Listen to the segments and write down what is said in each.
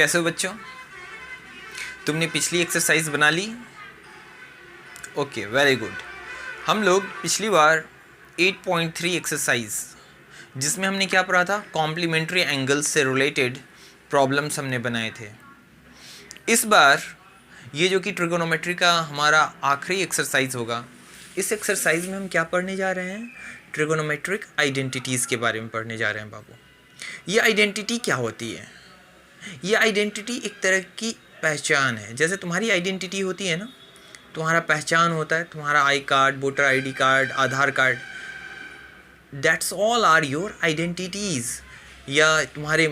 कैसे हो बच्चों? तुमने पिछली एक्सरसाइज बना ली? Okay, very good. हम लोग पिछली बार 8.3 एक्सरसाइज जिसमें हमने क्या पढ़ा था, कॉम्प्लीमेंट्री एंगल्स से रिलेटेड प्रॉब्लम्स हमने बनाए थे। इस बार ये जो कि ट्रिगोनोमेट्री का हमारा आखिरी एक्सरसाइज होगा, इस एक्सरसाइज में हम क्या पढ़ने जा रहे हैं? ट्रिगोनोमेट्रिक आइडेंटिटीज़ के बारे में पढ़ने जा रहे हैं बाबू। ये आइडेंटिटी क्या होती है? ये आइडेंटिटी एक तरह की पहचान है। जैसे तुम्हारी आइडेंटिटी होती है ना, तुम्हारा पहचान होता है, तुम्हारा I card, voter ID card, Aadhaar card, that's all are your identities. या तुम्हारे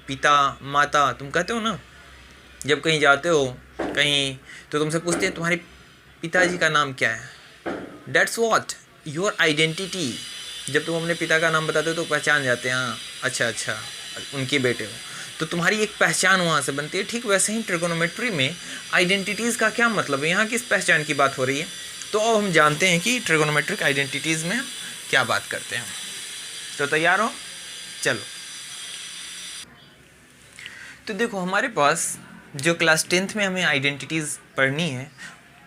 पिता माता, तुम कहते हो ना, जब कहीं जाते हो कहीं तो तुमसे पूछते हैं तुम्हारे पिताजी का नाम क्या है, दैट्स व्हाट योर आइडेंटिटी। जब तुम अपने पिता का नाम बताते हो तो पहचान जाते हैं, हाँ अच्छा उनके बेटे हो, तो तुम्हारी एक पहचान वहाँ से बनती है। ठीक वैसे ही ट्रिगोनोमेट्री में आइडेंटिटीज़ का क्या मतलब है, यहाँ किस पहचान की बात हो रही है, तो अब हम जानते हैं कि ट्रिगोनोमेट्रिक आइडेंटिटीज़ में क्या बात करते हैं। तो तैयार हो? चलो, तो देखो हमारे पास जो क्लास 10th में हमें आइडेंटिटीज़ पढ़नी है,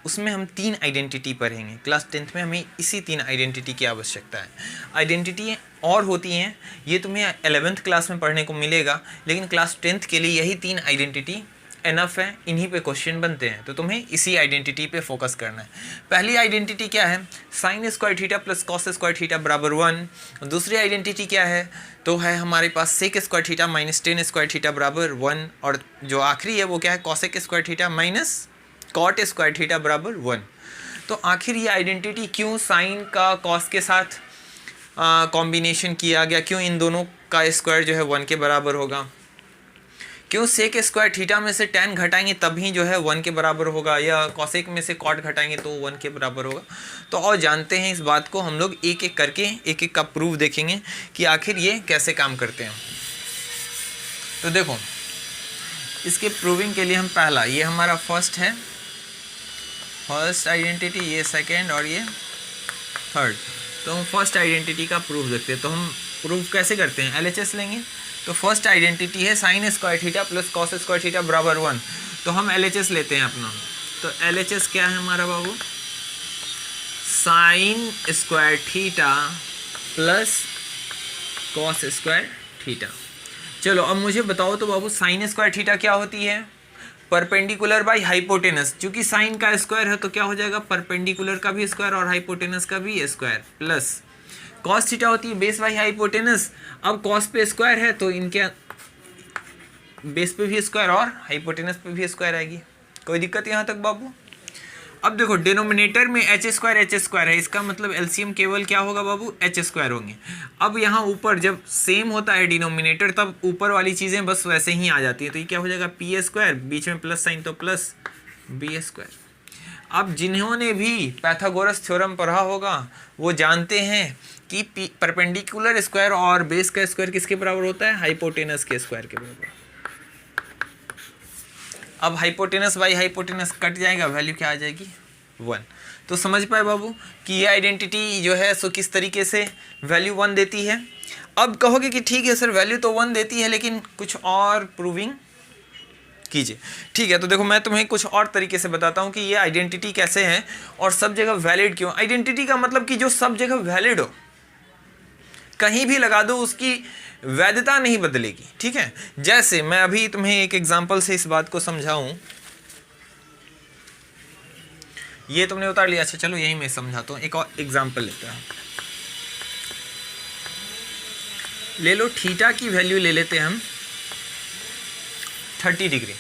उसमें हम 3 आइडेंटिटी पढ़ेंगे। क्लास 10th में हमें इसी 3 आइडेंटिटी की आवश्यकता है। आइडेंटिटी और होती हैं, ये तुम्हें 11th क्लास में पढ़ने को मिलेगा, लेकिन क्लास 10th के लिए यही 3 आइडेंटिटी इनफ है, इन्हीं पे क्वेश्चन बनते हैं, तो तुम्हें इसी आइडेंटिटी पे फोकस करना है। पहली आइडेंटिटी क्या है? Sine square theta plus cos square theta बराबर 1। दूसरी आइडेंटिटी क्या है? तो है हमारे पास sec square theta minus tan square theta बराबर 1। और जो आखिरी है वो क्या है? Cosec square theta minus cot square theta बराबर 1। तो आखिर ये आइडेंटिटी क्यों साइन का कॉस के साथ कॉम्बिनेशन किया गया? क्यों इन दोनों का स्क्वायर जो है 1 के बराबर होगा? क्यों सेक स्क्वायर थीटा में से tan घटाएंगे तभी जो है 1 के बराबर होगा, या कॉसेक में से कॉट घटाएंगे तो 1 के बराबर होगा? तो और जानते हैं इस बात को, हम लोग एक एक करके एक एक का प्रूफ देखेंगे कि आखिर ये कैसे काम करते हैं। तो देखो, इसके प्रूविंग के लिए हम पहला, ये हमारा फर्स्ट है, फर्स्ट आइडेंटिटी, ये सेकेंड और ये थर्ड। तो हम फर्स्ट आइडेंटिटी का प्रूफ देखते हैं। तो हम प्रूफ कैसे करते हैं? LHS लेंगे। तो फर्स्ट आइडेंटिटी है sine square theta plus cos square theta बराबर 1। तो हम LHS लेते हैं अपना। तो LHS क्या है हमारा बाबू? Sine square theta plus cos square theta. चलो अब मुझे बताओ तो बाबू, साइन स्क्वायर थीटा क्या होती है? Perpendicular by hypotenuse. चूंकि साइन का स्क्वायर है तो क्या हो जाएगा? परपेंडिकुलर का भी स्क्वायर और हाइपोटेनस का भी स्क्वायर, प्लस कॉस थीटा होती है बेस बाई हाइपोटेनस। अब कॉस पे स्क्वायर है तो इनके बेस पे भी स्क्वायर और हाइपोटेनस पे भी स्क्वायर आएगी। कोई दिक्कत यहाँ तक बाबू? अब देखो, डिनोमिनेटर में एच स्क्वायर है, इसका मतलब एलसीएम केवल क्या होगा बाबू? एच स्क्वायर होंगे। अब यहाँ ऊपर जब सेम होता है डिनोमिनेटर, तब ऊपर वाली चीज़ें बस वैसे ही आ जाती है। तो ये क्या हो जाएगा? पी स्क्वायर, बीच में प्लस साइन तो प्लस बी स्क्वायर। अब जिन्होंने भी पैथागोरस थ्योरम पढ़ा होगा वो जानते हैं कि परपेंडिकुलर स्क्वायर और बेस का स्क्वायर किसके बराबर होता है? हाइपोटेनस के स्क्वायर के बराबर। अब हाइपोटेनस बाई हाइपोटेनस कट जाएगा, वैल्यू क्या आ जाएगी? 1। तो समझ पाए बाबू कि ये आइडेंटिटी जो है सो किस तरीके से वैल्यू 1 देती है। अब कहोगे कि ठीक है सर, वैल्यू तो 1 देती है, लेकिन कुछ और प्रूविंग कीजिए। ठीक है, तो देखो मैं तुम्हें कुछ और तरीके से बताता हूँ कि ये आइडेंटिटी कैसे है और सब जगह वैलिड क्यों। आइडेंटिटी का मतलब कि जो सब जगह वैलिड हो, कहीं भी लगा दो उसकी वैधता नहीं बदलेगी। ठीक है, जैसे मैं अभी तुम्हें एक एग्जांपल से इस बात को समझाऊं। ये तुमने उतार लिया, अच्छा चलो यही मैं समझाता हूँ। एक और एग्जांपल लेते हैं, ले लो थीटा की वैल्यू ले लेते हैं हम 30 डिग्री।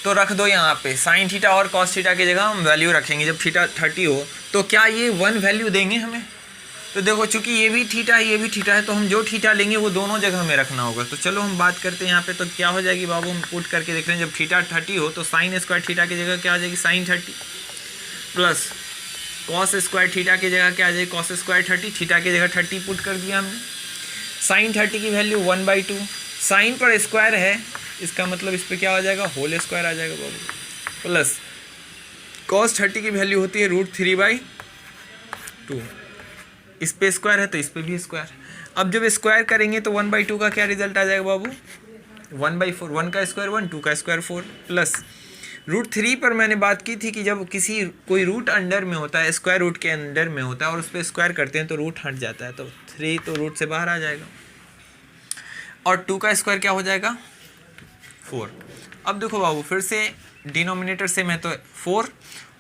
तो रख दो यहाँ पे साइन थीटा और कॉस थीटा की जगह हम वैल्यू रखेंगे। जब थीटा 30 हो तो क्या ये 1 वैल्यू देंगे हमें? तो देखो, चूंकि ये भी थीटा है ये भी थीटा है, तो हम जो थीटा लेंगे वो दोनों जगह हमें रखना होगा। तो चलो हम बात करते हैं यहाँ पे। तो क्या हो जाएगी बाबू, हम पुट करके देख रहे हैं। जब थीटा 30 हो तो साइन स्क्वायर थीटा की जगह क्या आ जाएगी? Sine 30 plus cos square theta की जगह क्या आ जाएगी? Cos square 30। थीटा की जगह 30 पुट कर दिया हमने। साइन 30 की वैल्यू 1/2। साइन पर स्क्वायर है, इसका मतलब इस पर क्या आ जाएगा? होल स्क्वायर आ जाएगा बाबू। प्लस कॉस 30 की वैल्यू होती है √3/2। इस पे स्क्वायर है तो इस पे भी स्क्वायर। अब जब स्क्वायर करेंगे तो 1/2 का क्या रिजल्ट आ जाएगा बाबू? 1/4, 1 का स्क्वायर 1, 2 का स्क्वायर 4 प्लस √3 पर मैंने बात की थी कि जब कोई रूट अंडर में होता है, स्क्वायर रूट के अंडर में होता है और उस पर स्क्वायर करते हैं तो रूट हट जाता है, तो 3 तो रूट से बाहर आ जाएगा और 2 का स्क्वायर क्या हो जाएगा 4। अब देखो बाबू फिर से डिनोमिनेटर सेम है तो 4,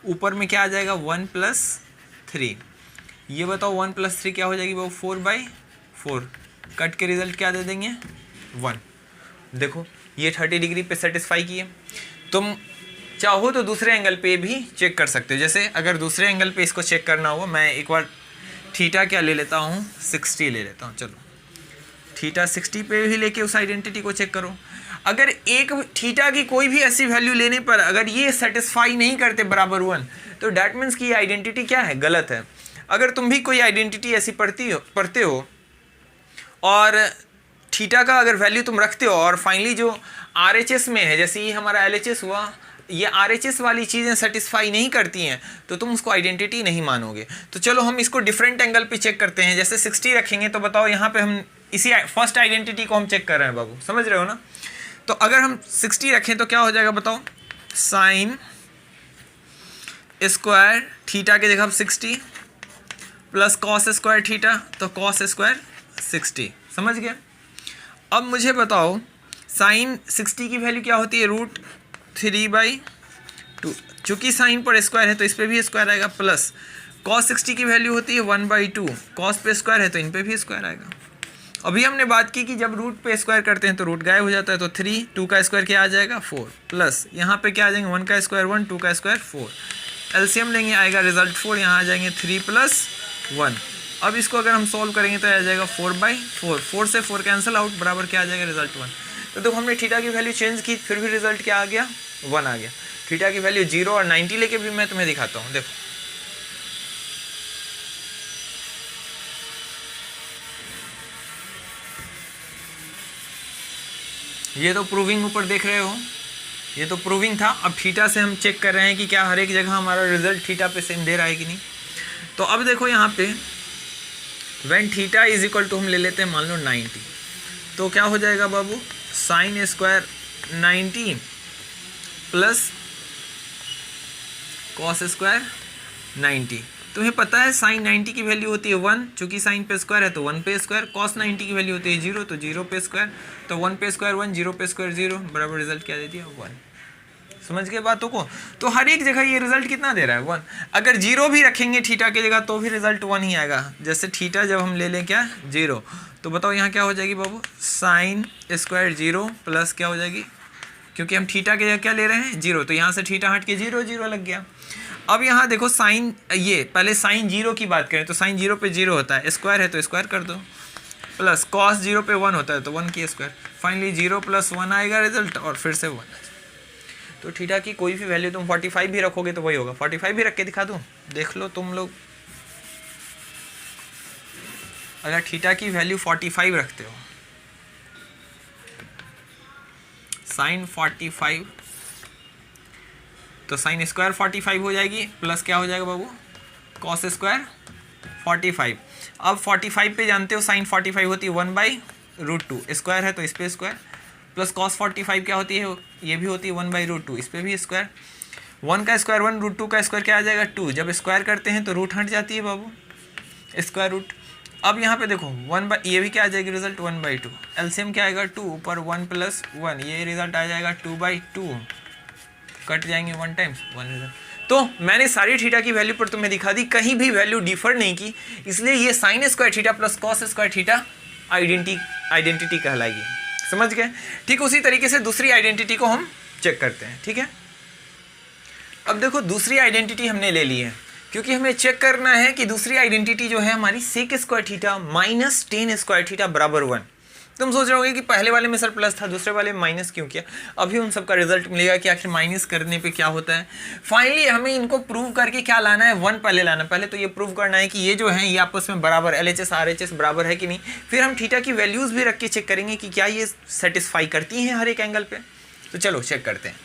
ऊपर में क्या आ जाएगा 1 + 3। ये बताओ 1 + 3 क्या हो जाएगी बाबू 4/4। कट के रिजल्ट क्या दे देंगे 1। देखो ये 30 डिग्री पे सेटिस्फाई किए। तुम चाहो तो दूसरे एंगल पे भी चेक कर सकते हो। जैसे अगर दूसरे एंगल पे इसको चेक करना हो, मैं एक बार थीटा क्या ले लेता हूँ 60 ले लेता हूँ। चलो थीटा 60 पे भी लेके उस आइडेंटिटी को चेक करो। अगर एक थीटा की कोई भी ऐसी वैल्यू लेने पर अगर ये सेटिस्फाई नहीं करते बराबर 1, तो डैट मीन्स कि ये आइडेंटिटी क्या है, गलत है। अगर तुम भी कोई आइडेंटिटी ऐसी पढ़ते हो और थीटा का अगर वैल्यू तुम रखते हो और फाइनली जो RHS में है, जैसे ये हमारा LHS हुआ, ये RHS वाली चीज़ें सेटिस्फाई नहीं करती हैं तो तुम उसको आइडेंटिटी नहीं मानोगे। तो चलो हम इसको डिफरेंट एंगल पे चेक करते हैं। जैसे 60 रखेंगे तो बताओ यहाँ पे हम इसी फर्स्ट आइडेंटिटी को हम चेक कर रहे हैं बाबू, समझ रहे हो ना। तो अगर हम 60 रखें तो क्या हो जाएगा बताओ, साइन स्क्वायर थीटा की जगह 60 प्लस कॉस स्क्वायर थीटा, तो कॉस स्क्वायर 60। समझ गए। अब मुझे बताओ साइन 60 की वैल्यू क्या होती है √3/2। चूँकि साइन पर स्क्वायर है तो इस पर भी स्क्वायर आएगा, प्लस कॉस 60 की वैल्यू होती है 1/2। कॉस पे स्क्वायर है तो इन पे भी स्क्वायर आएगा। अभी हमने बात की कि जब रूट पे स्क्वायर करते हैं तो रूट गायब हो जाता है, तो 3, 2 का स्क्वायर क्या आ जाएगा 4, प्लस यहाँ पे क्या आ जाएंगे 1 का स्क्वायर 1, 2 का स्क्वायर 4। एलसीएम लेंगे आएगा रिजल्ट 4, यहाँ आ जाएंगे 3 + 1। अब इसको अगर हम सॉल्व करेंगे तो आ जाएगा 4/4, 4 से 4 कैंसिल आउट, बराबर क्या आ जाएगा रिजल्ट 1। तो देखो हमने थीटा की वैल्यू चेंज की फिर भी रिजल्ट क्या आ गया 1 आ गया। थीटा की वैल्यू 0 और 90 लेके भी मैं तुम्हें दिखाता हूँ। देखो ये तो प्रूविंग ऊपर देख रहे हो, ये तो प्रूविंग था। अब थीटा से हम चेक कर रहे हैं कि क्या हर एक जगह हमारा रिजल्ट थीटा पे सेम दे रहा है कि नहीं। तो अब देखो यहाँ पे when theta is equal to हम ले लेते हैं मान लो 90, तो क्या हो जाएगा बाबू sine square 90 plus cos square 90। तुम्हें पता है साइन 90 की वैल्यू होती है 1, चूँकि साइन पे स्क्वायर है तो 1 पे स्क्वायर। कॉस 90 की वैल्यू होती है 0, तो 0 पे स्क्वायर, तो 1 पे स्क्वायर 1, 0 पे स्क्वायर 0, बराबर रिजल्ट क्या दे दिया 1। समझ गए बातों को। तो हर एक जगह ये रिजल्ट कितना दे रहा है 1। अगर 0 भी रखेंगे थीटा की जगह तो भी रिजल्ट 1 ही आएगा। जैसे थीटा जब हम ले लें क्या 0, तो बताओ यहाँ क्या हो जाएगी बाबू साइन स्क्वायर 0 प्लस क्या हो जाएगी, क्योंकि हम थीटा की जगह क्या ले रहे हैं 0, तो यहाँ से थीटा हट के 0 0 लग गया। अब यहाँ देखो साइन, ये पहले साइन 0 की बात करें तो साइन 0 पे 0 होता है, स्क्वायर है तो स्क्वायर कर दो, प्लस कॉस 0 पे 1 होता है तो 1 की स्क्वायर, फाइनली 0 + 1 आएगा रिजल्ट और फिर से 1। तो थीटा की कोई भी वैल्यू तुम 45 भी रखोगे तो वही होगा। 45 भी रख के दिखा दूँ, देख लो तुम लोग। अगर थीटा की वैल्यू 45 रखते हो, साइन 45, तो साइन स्क्वायर 45 हो जाएगी, प्लस क्या हो जाएगा बाबू कॉस स्क्वायर 45। अब 45 पे जानते हो साइन 45 होती है 1/√2, स्क्वायर है तो इस पे स्क्वायर, प्लस कॉस 45 क्या होती है, ये भी होती है 1/√2, इस पे भी स्क्वायर। 1 का स्क्वायर 1, √2 का स्क्वायर क्या आ जाएगा 2। जब स्क्वायर करते हैं तो रूट हट जाती है बाबू, स्क्वायर रूट। अब यहाँ पे देखो ये भी क्या आ जाएगी रिजल्ट 1/2। एलसीएम क्या आएगा 2, ऊपर 1 + 1, ये रिजल्ट आ जाएगा 2/2, कट जाएंगे 1 टाइम्स 1 रिजल्ट। तो मैंने सारी थीटा की वैल्यू पर तुम्हें दिखा दी, कहीं भी वैल्यू डिफर नहीं की, इसलिए ये sine square theta plus cos square theta identity कहलाएगी। समझ गए। ठीक उसी तरीके से दूसरी आइडेंटिटी को हम चेक करते हैं। ठीक है, अब देखो दूसरी आइडेंटिटी हमने ले ली है, क्योंकि हमें चेक करना है कि दूसरी आइडेंटिटी जो है हमारी sec square theta minus tan square theta बराबर 1। तुम सोच रहे होगे कि पहले वाले में सर प्लस था, दूसरे वाले में माइनस क्यों किया। अभी उन सबका रिजल्ट मिलेगा कि आखिर माइनस करने पे क्या होता है। फाइनली हमें इनको प्रूव करके क्या लाना है 1 पहले लाना। पहले तो ये प्रूव करना है कि ये जो है ये आपस में बराबर LHS RHS बराबर है कि नहीं। फिर हम थीटा की वैल्यूज़ भी रख के चेक करेंगे कि क्या ये सेटिस्फाई करती हैं हर एक एंगल पे। तो चलो चेक करते हैं।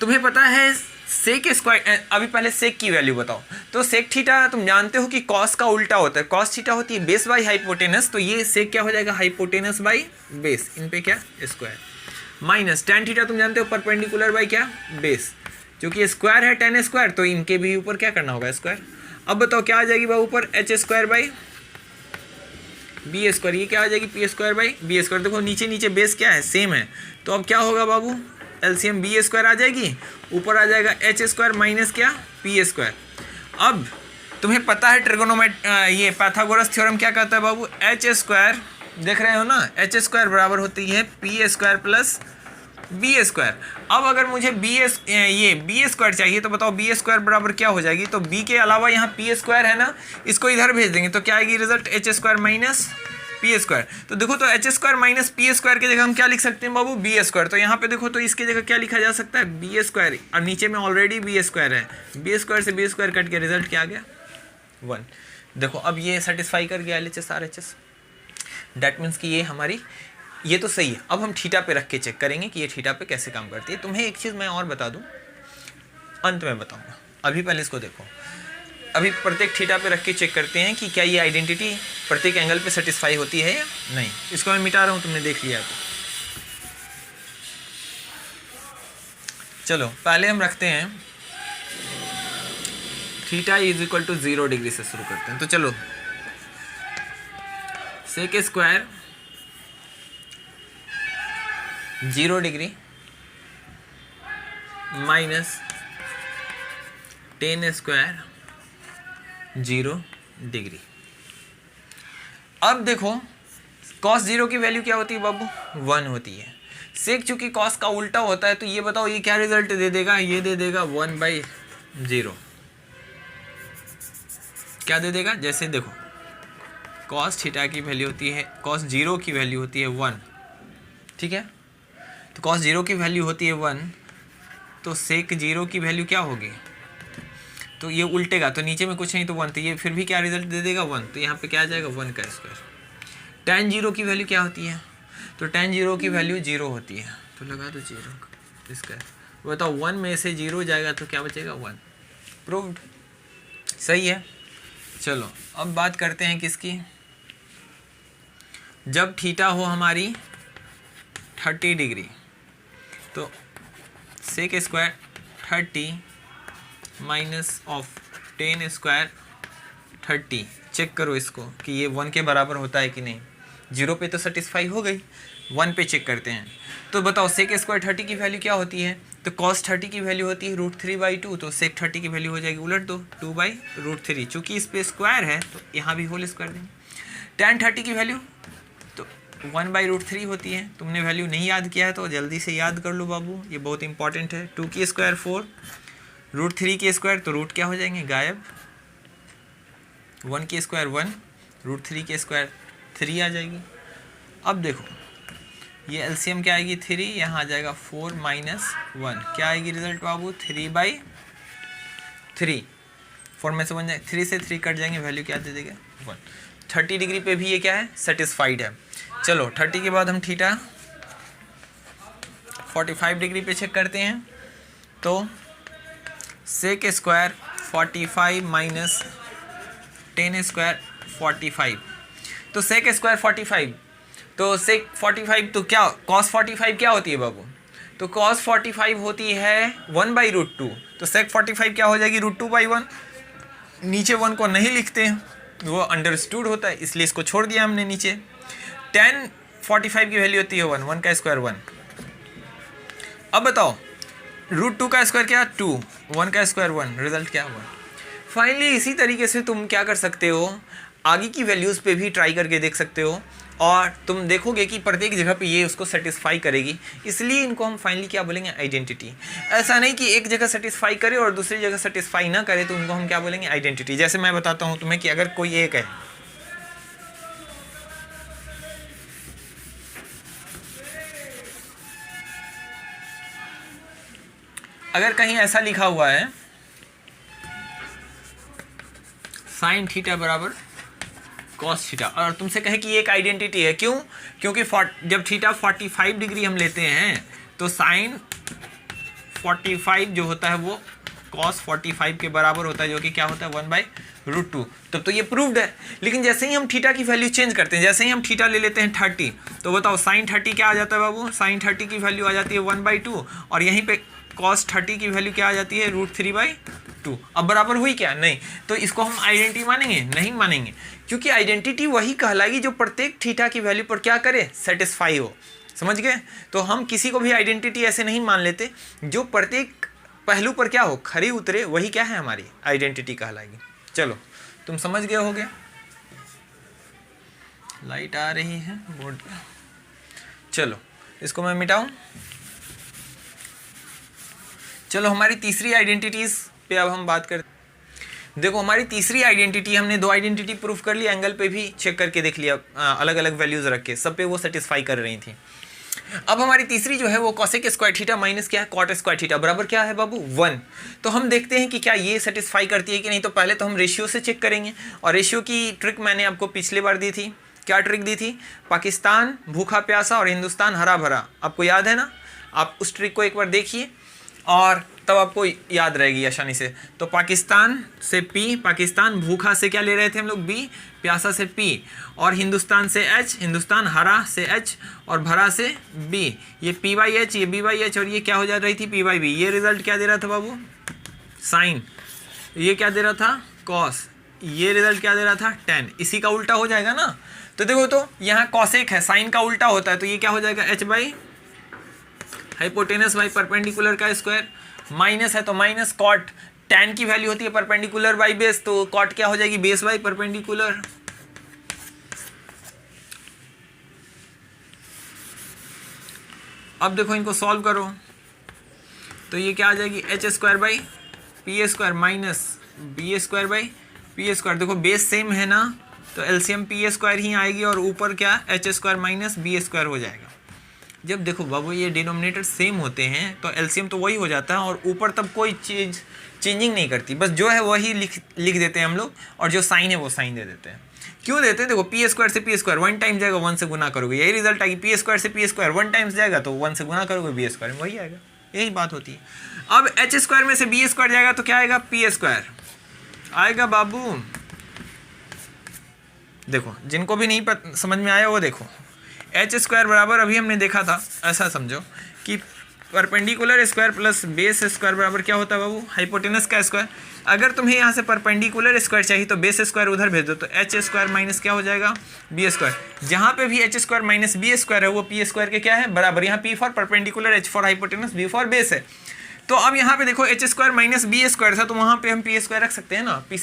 तुम्हें पता है सेक स्क्वायर, अभी पहले सेक की वैल्यू बताओ। तो सेक थीटा तुम जानते हो कि कॉस का उल्टा होता है, कॉस थीटा होती है बेस बाई हाइपोटेनस, तो ये सेक क्या हो जाएगा हाइपोटेनस बाई बेस, इन पे क्या स्क्वायर। माइनस tan थीटा तुम जानते हो परपेंडिकुलर बाई क्या, बेस, क्योंकि ये स्क्वायर है tan स्क्वायर, तो इनके भी ऊपर क्या करना होगा, स्क्वायर। अब बताओ क्या आ जाएगी बाबू ऊपर, H square by B square, ये क्या आ जाएगी P square by B square. देखो नीचे नीचे बेस क्या है, सेम है, तो अब क्या होगा बाबू, एलसीएम बी स्क्वायर आ जाएगी, ऊपर आ जाएगा एच स्क्वायर माइनस क्या, पी स्क्वायर। अब तुम्हें पता है ट्रिगोनोमेट ये पाइथागोरस थ्योरम क्या कहता है बाबू, एच स्क्वायर, देख रहे हो ना, एच स्क्वायर बराबर होती है P square plus B square. अब अगर मुझे ये बी स्क्वायर चाहिए तो बताओ बी स्क्वायर बराबर क्या हो जाएगी, तो बी के अलावा यहाँ पी स्क्वायर है ना, इसको इधर भेज देंगे तो क्या आएगी result, H square minus P square. तो देखो तो H square minus P square की जगह हम क्या लिख सकते हैं बाबू, बी स्क्वायर। तो यहाँ पे देखो तो इसकी जगह क्या लिखा जा सकता है, बी स्क्वायर, और नीचे में ऑलरेडी बी स्क्वायर है, बी स्क्वायर से बी स्क्वायर कट के रिजल्ट क्या आ गया, 1। देखो अब ये सेटिस्फाई कर गया LHS RHS, दैट मीन्स कि ये हमारी, ये तो सही है। अब हम थीटा पे रख के चेक करेंगे कि ये थीटा पे कैसे काम करती है। तुम्हें एक चीज़ मैं और बता दूं, अंत में बताऊंगा, अभी पहले इसको देखो। अभी प्रत्येक थीटा पे रख के चेक करते हैं कि क्या ये आइडेंटिटी प्रत्येक एंगल पे सेटिस्फाई होती है या नहीं। इसको मैं मिटा रहा हूँ, तुमने देख लिया तो चलो पहले हम रखते हैं theta is equal to 0 degree से शुरू करते हैं। तो चलो sec square 0 degree minus tan square 0 degree. अब देखो cos 0 की वैल्यू क्या होती है बाबू, 1 होती है। सेक चूंकि cos का उल्टा होता है, तो ये बताओ ये क्या रिजल्ट दे देगा, ये दे देगा 1/0। क्या दे देगा, जैसे देखो cos थीटा की वैल्यू होती है, cos 0 की वैल्यू होती है 1, ठीक है। तो cos 0 की वैल्यू होती है 1, तो sec 0 की वैल्यू क्या होगी, तो ये उल्टेगा, तो नीचे में कुछ नहीं तो 1, तो ये फिर भी क्या रिजल्ट दे देगा 1, तो यहाँ पे क्या आ जाएगा 1 का स्क्वायर। tan 0 की वैल्यू क्या होती है, तो tan 0 की वैल्यू 0 होती है, तो लगा दो 0 स्क्वायर। बताओ 1 में से 0 जाएगा तो क्या बचेगा 1, प्रूव्ड, सही है। चलो अब बात करते हैं किसकी, जब थीटा हो हमारी 30 डिग्री, तो sec square 30 minus of tan square 30, check करो इसको कि ये 1 के बराबर होता है कि नहीं। 0 पे तो सेटिस्फाई हो गई, 1 पे चेक करते हैं। तो बताओ सेक स्क्वायर 30 की वैल्यू क्या होती है, तो cos 30 की वैल्यू होती है √3/2, तो सेक 30 की वैल्यू हो जाएगी उलट दो 2/√3, चूँकि इस पे स्क्वायर है तो यहाँ भी होल स्क्वायर देंगे। tan 30 की वैल्यू तो 1/√3 होती है। तुमने वैल्यू नहीं याद किया है तो जल्दी से याद कर लो बाबू, ये बहुत इंपॉर्टेंट है। 2 की स्क्वायर 4, √3 की स्क्वायर तो रूट क्या हो जाएंगे गायब, 1 की स्क्वायर 1, √3 की स्क्वायर 3 आ जाएगी। अब देखो ये एलसीएम क्या आएगी 3, यहाँ आ जाएगा 4 - 1, क्या आएगी रिजल्ट बाबू 3/3, 4 में से 1 जाए, 3 से 3 कट जाएंगे, वैल्यू क्या दे देगा 1। 30 डिग्री पे भी ये क्या है सेटिस्फाइड है। चलो 30 के बाद हम थीटा 45 डिग्री पे चेक करते हैं, तो sec square 45 minus tan square 45, तो सेक स्क्वायर 45, तो सेक 45 तो क्या cos 45 क्या होती है बाबू, तो cos 45 होती है 1/√2, तो सेक 45 क्या हो जाएगी √2/1। नीचे 1 को नहीं लिखते हैं, वो अंडरस्टूड होता है, इसलिए इसको छोड़ दिया हमने नीचे। tan 45 की वैल्यू होती है 1 का स्क्वायर 1। अब बताओ √2 का स्क्वायर क्या 2, 1 का स्क्वायर 1, रिजल्ट क्या हुआ। फाइनली इसी तरीके से तुम क्या कर सकते हो, आगे की वैल्यूज़ पे भी ट्राई करके देख सकते हो, और तुम देखोगे कि प्रत्येक जगह पे ये उसको सेटिस्फाई करेगी, इसलिए इनको हम फाइनली क्या बोलेंगे आइडेंटिटी। ऐसा नहीं कि एक जगह सेटिस्फाई करे और दूसरी जगह सेटिस्फाई ना करे, तो उनको हम क्या बोलेंगे आइडेंटिटी। जैसे मैं बताता हूँ तुम्हें कि अगर कोई एक है, अगर कहीं ऐसा लिखा हुआ है साइन थीटा बराबर कॉस थीटा, और तुमसे कहे कि ये एक आइडेंटिटी है, क्यों, क्योंकि जब थीटा 45 डिग्री हम लेते हैं तो साइन 45 जो होता है वो cos 45 के बराबर होता है, जो कि क्या होता है 1/√2। तब तो ये प्रूव्ड है। लेकिन जैसे ही हम थीटा की वैल्यू चेंज करते हैं, जैसे ही हम थीटा ले लेते हैं 30, तो बताओ sin 30 क्या आ जाता है बाबू, sin 30 की वैल्यू आ जाती है 1/2, और यहीं पे cos 30 की वैल्यू क्या आ जाती है √3/2। अब बराबर हुई क्या, नहीं। तो इसको हम आइडेंटिटी मानेंगे, नहीं मानेंगे, क्योंकि आइडेंटिटी वही कहलाएगी जो प्रत्येक थीटा की वैल्यू पर क्या करे, सेटिस्फाई हो। समझ गए। तो हम किसी को भी आइडेंटिटी ऐसे नहीं मान लेते, जो प्रत्येक पहलू पर क्या हो, खरी उतरे, वही क्या है हमारी आइडेंटिटी कहलाएगी। चलो तुम समझ गए होगे। लाइट आ रही है बोर्ड पर, चलो इसको मैं मिटाऊं। चलो हमारी तीसरी आइडेंटिटीज पे अब हम बात करते। देखो हमारी तीसरी आइडेंटिटी, हमने 2 आइडेंटिटी प्रूफ कर लिया, एंगल पे भी चेक करके देख लिया, अलग अलग वैल्यूज रख के, सब पे वो सेटिस्फाई कर रही थी। अब हमारी तीसरी जो है वो कोसेक स्क्वायर थीटा माइनस क्या है, कॉट स्क्वायर थीटा बराबर क्या है बाबू 1। तो हम देखते हैं कि क्या ये सेटिस्फाई करती है कि नहीं। तो पहले तो हम रेशियो से चेक करेंगे, और रेशियो की ट्रिक मैंने आपको पिछले बार दी थी। क्या ट्रिक दी थी, पाकिस्तान भूखा प्यासा और हिंदुस्तान हरा भरा, आपको याद है ना। आप उस ट्रिक को एक बार देखिए और तब आपको याद रहेगी आसानी से। तो पाकिस्तान से पी, पाकिस्तान भूखा से क्या ले रहे थे हम लोग बी, प्यासा से पी, और हिंदुस्तान से एच, हिंदुस्तान हरा से एच, और भरा से बी। ये p/h, ये b/h, और ये क्या हो जा रही थी p/b। ये रिजल्ट क्या दे रहा था बाबू, साइन। ये क्या दे रहा था, कॉस। ये रिजल्ट क्या दे रहा था, tan। इसी का उल्टा हो जाएगा ना। तो देखो, तो यहाँ कॉसेक है, साइन का उल्टा होता है, तो ये क्या हो जाएगा h/ हाइपोटेनस बाई परपेंडिकुलर का स्क्वायर। माइनस है तो माइनस कॉट, tan की वैल्यू होती है परपेंडिकुलर बाई बेस, तो कॉट क्या हो जाएगी, बेस बाई परपेंडिकुलर। अब देखो इनको सॉल्व करो, तो ये क्या आ जाएगी, h² माइनस b² देखो बेस सेम है ना, तो एलसीएम p² ही आएगी, और ऊपर क्या h² माइनस b² हो जाएगा। जब देखो बाबू ये डिनोमिनेटर सेम होते हैं तो एलसीएम तो वही हो जाता है, और ऊपर तब कोई चेंजिंग नहीं करती, बस जो है वही लिख देते हैं हम लोग, और जो साइन है वो साइन दे देते हैं। क्यों देते हैं, देखो p² से p² 1 टाइम जाएगा, 1 से गुना करोगे यही रिजल्ट आएगी। p² से p² 1 टाइम्स जाएगा तो 1 से गुना करोगे b² में वही आएगा, यही बात होती है। अब h² में से b² जाएगा तो क्या आएगा, p² आएगा बाबू। देखो जिनको भी नहीं समझ में आया वो देखो, h² बराबर अभी हमने देखा था, ऐसा समझो कि perpendicular square plus base square बराबर क्या होता है बाबू, हाइपोटेनस का स्क्वायर। अगर तुम्हें यहाँ से परपेंडिकुलर स्क्वायर चाहिए तो बेस स्क्वायर उधर भेज दो, तो h² माइनस क्या हो जाएगा, b²। जहाँ पे भी h² माइनस b² है वो p² के क्या है बराबर। यहाँ p for perpendicular, h for hypotenuse, b for base है। तो अब यहाँ पे देखो h² माइनस b² था, तो वहाँ पे हम p² रख सकते हैं ना, p²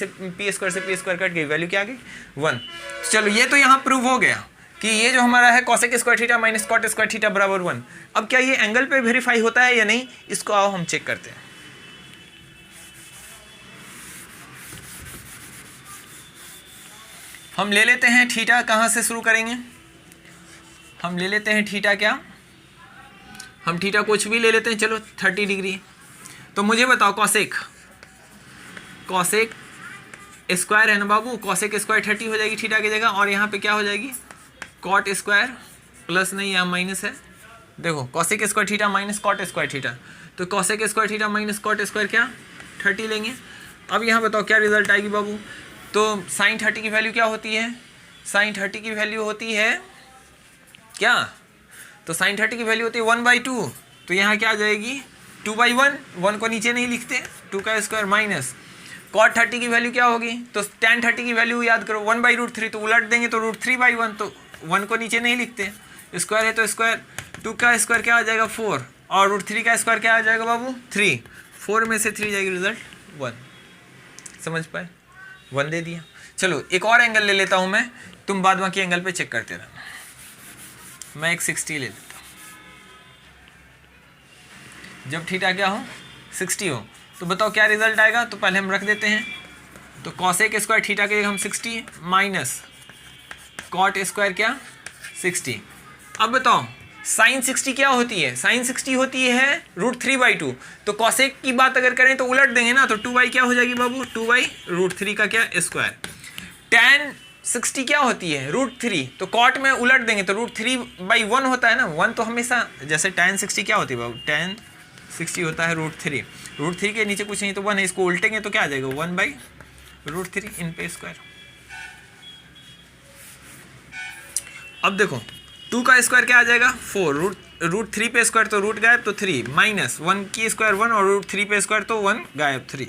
से p² कट गई, वैल्यू क्या आ गई 1। चलो ये तो यहाँ प्रूव हो गया कि ये जो हमारा है cosec square theta minus cot square theta बराबर 1। अब क्या ये एंगल पे वेरीफाई होता है या नहीं, इसको आओ हम चेक करते हैं। हम ले लेते हैं थीटा, कहाँ से शुरू करेंगे, हम ले लेते हैं थीटा, क्या हम थीटा कुछ भी ले लेते हैं, चलो 30 डिग्री। तो मुझे बताओ कोसेक स्क्वायर है ना बाबू, कोसेक स्क्वायर 30 हो जाएगी थीटा की जगह, और यहाँ पे क्या हो जाएगी कॉट स्क्वायर, प्लस नहीं यहाँ माइनस है। देखो cosec square theta minus cot square theta, तो cosec square theta minus cot square क्या 30 लेंगे। अब यहाँ बताओ क्या रिजल्ट आएगी बाबू। तो साइन 30 की वैल्यू क्या होती है, साइन 30 की वैल्यू होती है क्या, तो साइन 30 की वैल्यू होती है 1/2। तो यहाँ क्या आ जाएगी 2/1, 1 को नीचे नहीं लिखते, 2 का स्क्वायर माइनस कॉट 30 की वैल्यू क्या होगी, तो tan 30 की वैल्यू याद करो 1/√3, तो उलट देंगे तो √3/1, तो 1 को नीचे नहीं लिखते, स्क्वायर है तो स्क्वायर, 2 का स्क्वायर क्या आ जाएगा 4, और √3 का स्क्वायर क्या आ जाएगा बाबू 3, 4 में से 3 जाएगी, रिजल्ट 1। समझ पाए, 1 दे दिया। चलो एक और एंगल ले लेता हूँ मैं, तुम बाद बाकी एंगल पे चेक करते रहना। मैं एक 60 ले लेता हूँ, जब थीटा क्या हो 60 हो, तो बताओ क्या रिजल्ट आएगा। तो पहले हम रख देते हैं, तो कॉसेक स्क्वायर थीटा के हम 60 माइनस कॉट स्क्वायर क्या 60। अब बताओ साइन 60 क्या होती है, साइन 60 होती है √3/2। तो कॉसेक की बात अगर करें तो उलट देंगे ना, तो 2 क्या हो जाएगी बाबू 2/√3 का क्या स्क्वायर। tan 60 क्या होती है √3, तो कॉट में उलट देंगे तो √3/1 होता है ना, 1 तो हमेशा, जैसे tan 60 क्या होती है बाबू, tan 60 होता है √3, √3 के नीचे कुछ नहीं तो 1 है, इसको उल्टेंगे तो क्या आ जाएगा 1/√3 इन पे स्क्वायर। अब देखो 2 का स्क्वायर क्या आ जाएगा 4, √3 पे स्क्वायर तो रूट गायब तो 3 माइनस 1 की स्क्वायर 1 और √3 पे स्क्वायर तो 1 गायब 3,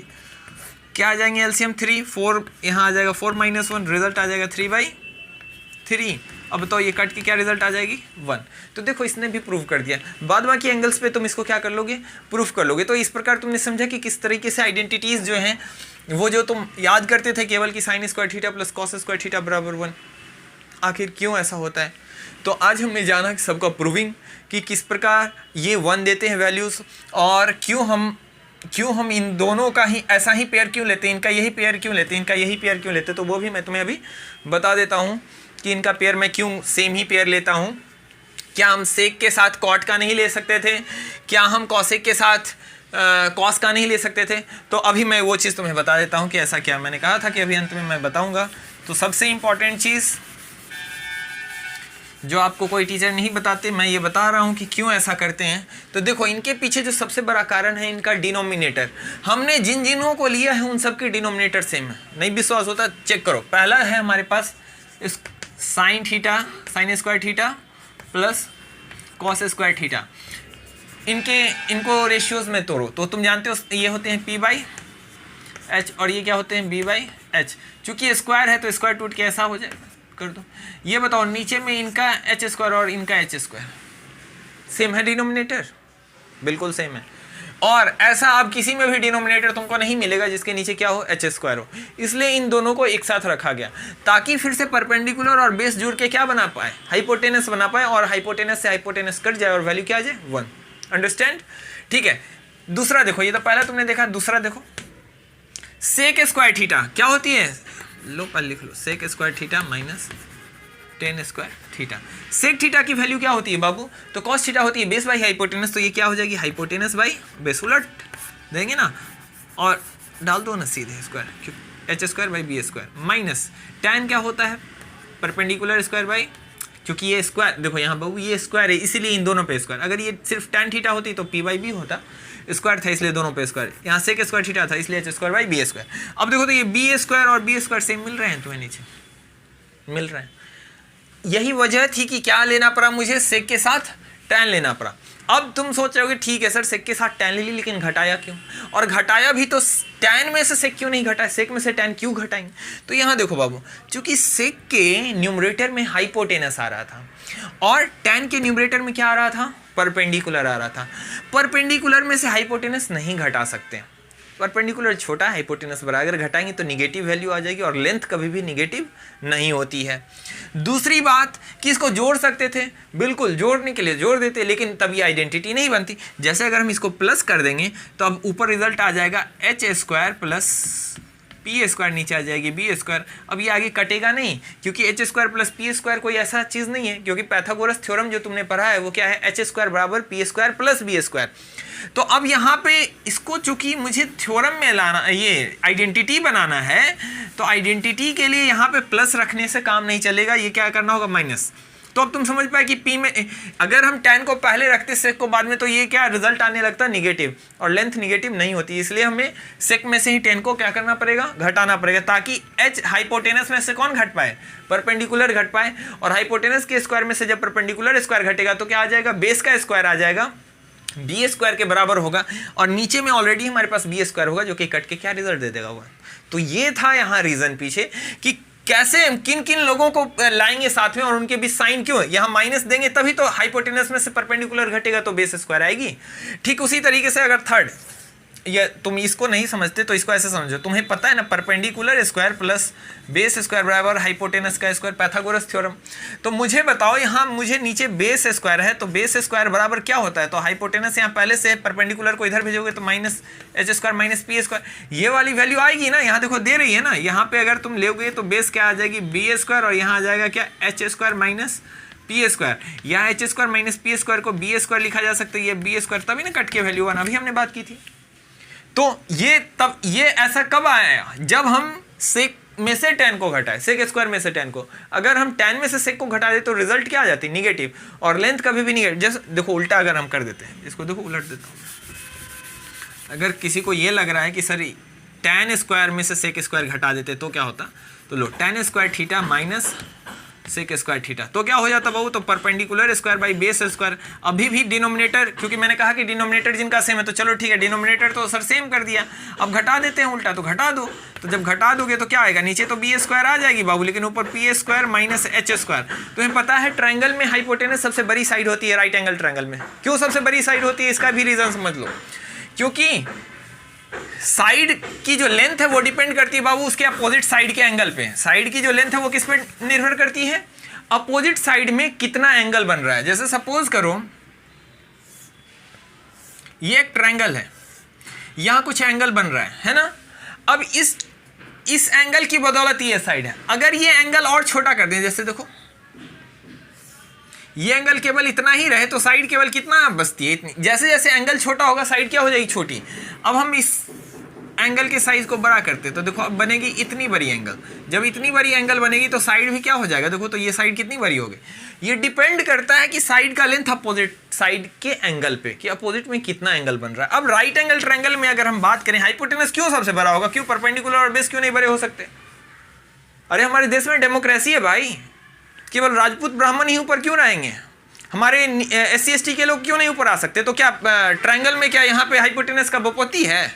क्या आ जाएंगे एलसीएम 3, 4 यहाँ आ जाएगा 4 माइनस 1, रिजल्ट आ जाएगा 3/3। अब बताओ ये कट के क्या रिजल्ट आ जाएगी 1। तो देखो इसने भी प्रूव कर दिया। बाद बाकी एंगल्स पे तुम इसको क्या कर लोगे प्रूफ कर लोगे। तो इस प्रकार तुमने समझा कि किस तरीके से आइडेंटिटीज जो हैं वो जो तुम याद करते थे केवल कि sin square theta plus cos square theta बराबर 1, आखिर क्यों ऐसा होता है। तो आज हमने जाना कि सबका प्रूविंग कि किस प्रकार ये 1 देते हैं वैल्यूज़, और क्यों हम इन दोनों का ही ऐसा ही पेयर क्यों लेते हैं, इनका यही पेयर क्यों लेते हैं, इनका यही पेयर क्यों लेते हैं। तो वो भी मैं तुम्हें अभी बता देता हूँ कि इनका पेयर मैं क्यों सेम ही पेयर लेता हूँ। क्या हम सेक के साथ कॉट का नहीं ले सकते थे, क्या हम कॉसेक के साथ कॉस का नहीं ले सकते थे। तो अभी मैं वो चीज़ तुम्हें बता देता हूँ कि ऐसा क्या। मैंने कहा था कि अभी अंत में मैं बताऊँगा। तो सबसे इम्पॉर्टेंट चीज़ जो आपको कोई टीचर नहीं बताते, मैं ये बता रहा हूँ कि क्यों ऐसा करते हैं। तो देखो इनके पीछे जो सबसे बड़ा कारण है इनका डिनोमिनेटर। हमने जिन जिनों को लिया है उन सब के डिनोमिनेटर सेम है। नहीं विश्वास होता चेक करो। पहला है हमारे पास sin square theta plus cos square theta. इनको रेशियोज में तोड़ो तो तुम जानते हो ये होते हैं p/h और ये क्या होते हैं b/h। चूंकि स्क्वायर है तो स्क्वायर टूट के ऐसा हो जाएगा, कर दो। ये बताओ नीचे में इनका h स्क्वायर और इनका h स्क्वायर सेम है डिनोमिनेटर, बिल्कुल सेम है। और ऐसा अब किसी में भी डिनोमिनेटर तुमको नहीं मिलेगा जिसके नीचे क्या हो h स्क्वायर हो। इसलिए इन दोनों को एक साथ रखा गया ताकि फिर से परपेंडिकुलर और बेस जुड़ के क्या बना पाए हाइपोटेनस बना पाए, और हाइपोटेनस से हाइपोटेनस कट जाए और वैल्यू क्या आ जाए 1। अंडरस्टैंड, ठीक है। दूसरा देखो, ये तो पहला तुमने देखा। दूसरा देखो सेक स्क्वायर थीटा क्या होती है, लो पर लिख लो, sec square theta minus tan square theta. Sec theta की वैल्यू क्या होती है बाबू, तो कॉस थीटा होती है बेस बाई हाइपोटेनस। तो ये क्या हो जाएगी हाइपोटेनस बाई बेस, उलट देंगे ना और डाल दो ना सीधे square, H square by B square minus tan क्या होता है परपेंडिकुलर स्क्वायर बाई, क्योंकि ये स्क्वायर देखो यहाँ बाबू ये स्क्वायर है इसीलिए इन दोनों पे स्क्वायर। अगर ये सिर्फ टैन थीटा होती तो पी बाई बी होता, स्क्वायर था इसलिए दोनों पे स्क्वायर। यहाँ सेक स्क्वायर थीटा था इसलिए H square by B square. अब देखो तो ये बी स्क्वायर और बी स्क्वायर सेम मिल रहे हैं तुम्हें, नीचे मिल रहे हैं। यही वजह थी कि क्या लेना पड़ा मुझे, सेक के साथ टैन लेना पड़ा। अब तुम सोच रहे हो कि ठीक है सर सेक के साथ टैन ले ली, लेकिन घटाया क्यों, और घटाया भी तो टैन में से सेक क्यों नहीं घटाया, सेक में से टैन क्यों घटाएंगे। तो यहाँ देखो बाबू, चूंकि सेक के न्यूमरेटर में हाइपोटेनस आ रहा था और टैन के न्यूमरेटर में क्या आ रहा था परपेंडिकुलर आ रहा था। परपेंडिकुलर में से हाइपोटेनस नहीं घटा सकते, परपेंडिकुलर छोटा, हाइपोटेनस बड़ा। अगर घटाएंगे तो निगेटिव वैल्यू आ जाएगी और लेंथ कभी भी निगेटिव नहीं होती है। दूसरी बात कि इसको जोड़ सकते थे, बिल्कुल जोड़ने के लिए जोड़ देते, लेकिन तब ये आइडेंटिटी नहीं बनती। जैसे अगर हम इसको प्लस कर देंगे तो अब ऊपर रिजल्ट आ जाएगा H square plus P square, नीचे आ जाएगी बी स्क्वायर। अब ये आगे कटेगा नहीं क्योंकि H square plus P square कोई ऐसा चीज़ नहीं है, क्योंकि पैथागोरस थ्योरम जो तुमने पढ़ा है वो क्या है, एच स्क्वायर बराबर P square plus B square. तो अब यहाँ पे इसको चूंकि मुझे थ्योरम में लाना, ये आइडेंटिटी बनाना है, तो आइडेंटिटी के लिए यहाँ पे प्लस रखने से काम नहीं चलेगा, ये क्या करना होगा माइनस। तो अब तुम समझ पाए कि पी में अगर हम टैन को पहले रखते सेक को बाद में, तो ये क्या रिजल्ट आने लगता निगेटिव, और लेंथ निगेटिव नहीं होती। इसलिए हमें सेक में से ही टैन को क्या करना पड़ेगा, घटाना पड़ेगा, ताकि एच हाइपोटेनस में से कौन घट पाए, परपेंडिकुलर घट पाए। और हाइपोटेनस के स्क्वायर में से जब परपेंडिकुलर स्क्वायर घटेगा तो क्या आ जाएगा, बेस का स्क्वायर आ जाएगा, बी स्क्वायर के बराबर होगा, और नीचे में ऑलरेडी हमारे पास बी स्क्वायर होगा जो कि कट के क्या रिजल्ट दे देगा 1। तो ये था यहाँ रीजन पीछे कि कैसे किन किन लोगों को लाएंगे साथ में और उनके बीच साइन क्यों है। यहाँ माइनस देंगे तभी तो हाइपोटेनस में से परपेंडिकुलर घटेगा तो बेस स्क्वायर आएगी। ठीक उसी तरीके से अगर थर्ड, ये तुम इसको नहीं समझते तो इसको ऐसे समझो, तुम्हें पता है ना perpendicular square plus base square बराबर हाइपोटेनस का स्क्वायर, पैथागोरस थ्योरम। तो मुझे बताओ यहाँ मुझे नीचे बेस स्क्वायर है तो बेस स्क्वायर बराबर क्या होता है, तो हाइपोटेनस यहाँ पहले से परपेंडिकुलर को इधर भेजोगे तो minus H square minus P square, ये वाली वैल्यू आएगी ना। यहाँ देखो दे रही है ना, यहाँ पे अगर तुम लोगे तो बेस क्या आ जाएगी बी स्क्वायर, और यहाँ आ जाएगा क्या H square minus P square. यहाँ H square minus P square को बी स्क्वायर लिखा जा सकता है, ये बी स्क्वायर तभी ना कट के वैल्यू 1, अभी हमने बात की थी। तो ये ऐसा कब आया, जब हम सेक में से टैन को घटाए, सेक स्क्वायर में से टैन को। अगर हम टैन में से सेक को घटा दे तो रिजल्ट क्या आ जाती, निगेटिव, और लेंथ कभी भी निगेटिव। जैसे देखो उल्टा अगर हम कर देते हैं, इसको देखो उलट देता हूँ, अगर किसी को ये लग रहा है कि सर tan स्क्वायर में से sec स्क्वायर घटा देते तो क्या होता, तो लो tan square theta minus sec square theta, तो क्या हो जाता बाबू, तो perpendicular square by base square. अभी भी डिनोमिनेटर, क्योंकि मैंने कहा कि डिनोमिनेटर जिनका सेम है तो चलो ठीक है, डिनोमिनेटर तो सर सेम कर दिया, अब घटा देते हैं उल्टा, तो घटा दो। तो जब घटा दोगे तो क्या आएगा, नीचे तो बी स्क्वायर आ जाएगी बाबू, लेकिन ऊपर P square minus H square. तुम्हें पता है ट्रायंगल में हाइपोटेनस सबसे बड़ी साइड होती है राइट एंगल ट्रायंगल में। क्यों सबसे बड़ी साइड होती है, इसका भी रीजन समझ लो। क्योंकि साइड की जो लेंथ है वो डिपेंड करती है बाबू उसके अपोजिट साइड के एंगल पे। साइड की जो लेंथ है वो किस पे निर्भर करती है, अपोजिट साइड में कितना एंगल बन रहा है। जैसे सपोज करो ये एक ट्रायंगल है, यहां कुछ एंगल बन रहा है ना। अब इस एंगल की बदौलत ये साइड है, अगर ये एंगल और छोटा कर दें, जैसे देखो ये एंगल केवल इतना ही रहे तो साइड केवल कितना बचती है, इतनी। जैसे जैसे एंगल छोटा होगा साइड क्या हो जाएगी, छोटी। अब हम इस एंगल के साइज को बड़ा करते तो देखो अब बनेगी इतनी बड़ी एंगल। जब इतनी बड़ी एंगल बनेगी तो साइड भी क्या हो जाएगा, देखो तो ये साइड कितनी बड़ी होगी। ये डिपेंड करता है कि साइड का लेंथ अपोजिट साइड के एंगल पे, कि अपोजिट में कितना एंगल बन रहा है। अब राइट एंगल ट्रायंगल में अगर हम बात करें, हाइपोटेनस क्यों सबसे बड़ा होगा, क्यों परपेंडिकुलर और बेस क्यों नहीं बड़े हो सकते। अरे हमारे देश में डेमोक्रेसी है भाई, केवल राजपूत ब्राह्मण ही ऊपर क्यों रहेंगे, हमारे SC ST के लोग क्यों नहीं ऊपर आ सकते। तो क्या ट्रायंगल में क्या यहाँ पे हाइपोटेनस का बहुपति है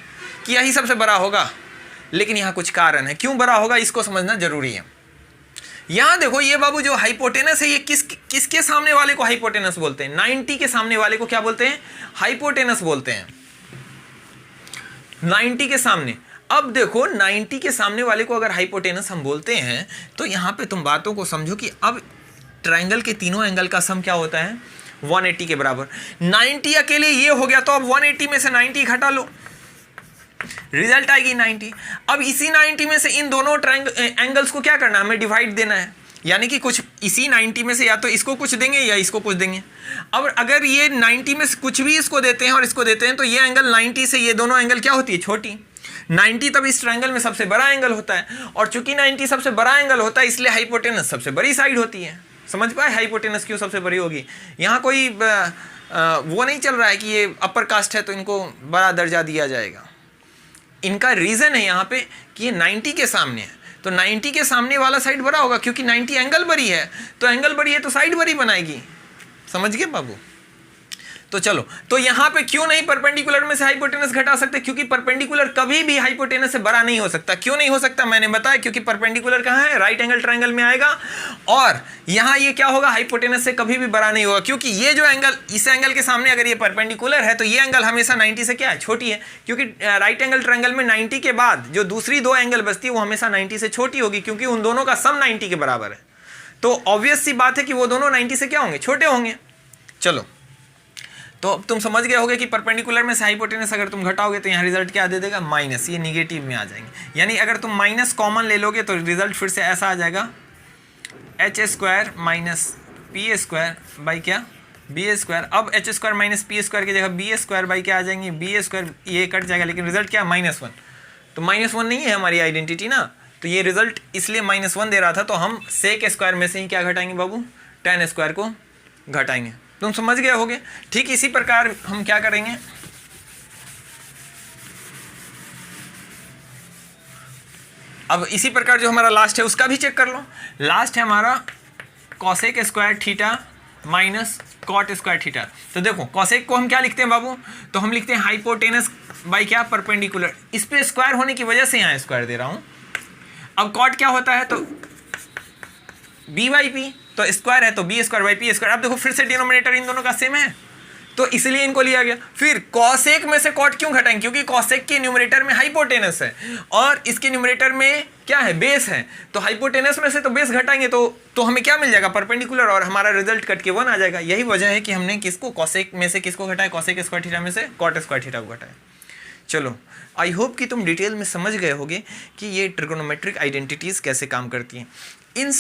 कि यही सबसे बड़ा होगा, लेकिन यहाँ कुछ कारण है क्यों बड़ा होगा, इसको समझना जरूरी है। यहाँ देखो ये बाबू जो हाइपोटेनस है ये किसके सामने वाले को हाइपोटेनस बोलते हैं, 90 के सामने वाले को क्या बोलते हैं, हाइपोटेनस बोलते हैं, 90 के सामने। अब देखो 90 के सामने वाले को अगर हाइपोटेनस हम बोलते हैं तो यहाँ पे तुम बातों को समझो कि अब ट्रायंगल के तीनों एंगल का सम क्या होता है, 180 के बराबर। 90 अकेले ये हो गया तो अब 180 में से 90 घटा लो, रिजल्ट आएगी 90। अब इसी 90 में से इन दोनों एंगल्स को क्या करना है, हमें डिवाइड देना है, यानी कि कुछ इसी 90 में से या तो इसको कुछ देंगे या इसको कुछ देंगे। अब अगर ये 90 में से कुछ भी इसको देते हैं और इसको देते हैं तो ये एंगल 90 से ये दोनों एंगल क्या होती है, छोटी। 90 तब इस ट्रायंगल में सबसे बड़ा एंगल होता है, और चूंकि 90 सबसे बड़ा एंगल होता है इसलिए हाइपोटेनस सबसे बड़ी साइड होती है। समझ पाए हाइपोटेनस क्यों सबसे बड़ी होगी। यहाँ कोई वो नहीं चल रहा है कि ये अपर कास्ट है तो इनको बड़ा दर्जा दिया जाएगा। इनका रीजन है यहाँ पे कि ये 90 के सामने है, तो 90 के सामने वाला साइड बड़ा होगा, क्योंकि 90 एंगल बड़ी है, तो एंगल बड़ी है तो साइड बड़ी बनाएगी। समझ गए बाबू। तो चलो, तो यहाँ पे क्यों नहीं परपेंडिकुलर में से हाइपोटेनस घटा सकते, क्योंकि परपेंडिकुलर कभी भी हाइपोटेनस से बड़ा नहीं हो सकता। क्यों नहीं हो सकता मैंने बताया, क्योंकि परपेंडिकुलर कहाँ है, राइट एंगल ट्रायंगल में आएगा, और यहाँ ये क्या होगा, हाइपोटेनस से कभी भी बड़ा नहीं होगा, क्योंकि ये जो एंगल इस एंगल के सामने अगर ये परपेंडिकुलर है तो ये एंगल हमेशा 90 से क्या है, छोटी है। क्योंकि राइट एंगल ट्रायंगल में 90 के बाद जो दूसरी दो एंगल बचती है वो हमेशा 90 से छोटी होगी, क्योंकि उन दोनों का सम 90 के बराबर है। तो ऑब्वियस सी बात है कि वो दोनों 90 से क्या होंगे, छोटे होंगे। चलो, तो अब तुम समझ गए होगे कि परपेंडिकुलर में से हाइपोटेनस अगर तुम घटाओगे तो यहाँ रिजल्ट क्या दे देगा, माइनस। ये निगेटिव में आ जाएंगे, यानी अगर तुम माइनस कॉमन ले लोगे तो रिजल्ट फिर से ऐसा आ जाएगा, H square minus P square by क्या, बी स्क्वायर। अब H square minus P square की जगह बी स्क्वायर बाई क्या आ जाएंगे, बी स्क्वायर। ये कट जाएगा, लेकिन रिजल्ट क्या, -1। तो -1 नहीं है हमारी आइडेंटिटी ना, तो ये रिजल्ट इसलिए -1 दे रहा था, तो हम सेक स्क्वायर में से ही क्या घटाएंगे बाबू, tan स्क्वायर को घटाएंगे। तुम समझ गए होगे। ठीक इसी प्रकार हम क्या करेंगे, अब इसी प्रकार जो हमारा लास्ट है उसका भी चेक कर लो। लास्ट है हमारा cosec square theta minus cot square theta. तो देखो कॉसेक को हम क्या लिखते हैं बाबू, तो हम लिखते हैं हाइपोटेनस बाई क्या, परपेंडिकुलर। इस पे स्क्वायर होने की वजह से यहाँ स्क्वायर दे रहा हूं। अब कॉट क्या होता है, तो बी बाई पी, तो स्क्वायर है तो B square by P square. अब देखो फिर से डिनोमिनेटर इन दोनों का सेम है तो इसलिए इनको लिया गया। फिर कॉसेक में से कॉट क्यों घटाएंगे, क्योंकि कॉसेक के न्यूमरेटर में हाइपोटेनस है और इसके न्यूमरेटर में क्या है, बेस है। तो हाइपोटेनस में से तो बेस घटाएंगे तो हमें क्या मिल जाएगा, परपेंडिकुलर, और हमारा रिजल्ट कट के 1 आ जाएगा। यही वजह है कि हमने किसको, कॉसेक में से किसको घटाया, कॉसेक स्क्वायर थीटा में से कॉट स्क्वायर थीटा को घटाया। चलो, आई होप कि तुम डिटेल में समझ गए होगे कि ये ट्रिगोनोमेट्रिक आइडेंटिटीज़ कैसे काम करती हैं। इन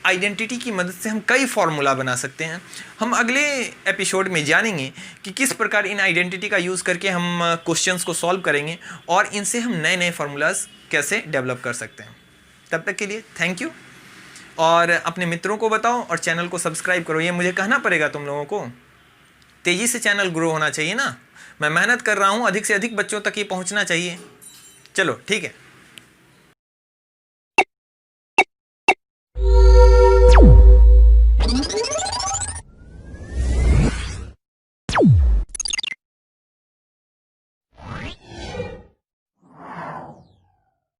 आइडेंटिटी की मदद से हम कई फार्मूला बना सकते हैं। हम अगले एपिसोड में जानेंगे कि किस प्रकार इन आइडेंटिटी का यूज़ करके हम क्वेश्चंस को सॉल्व करेंगे और इनसे हम नए नए फार्मूलाज कैसे डेवलप कर सकते हैं। तब तक के लिए थैंक यू, और अपने मित्रों को बताओ और चैनल को सब्सक्राइब करो। ये मुझे कहना पड़ेगा तुम लोगों को, तेज़ी से चैनल ग्रो होना चाहिए ना। मैं मेहनत कर रहा हूँ, अधिक से अधिक बच्चों तक ये पहुँचना चाहिए। चलो ठीक है।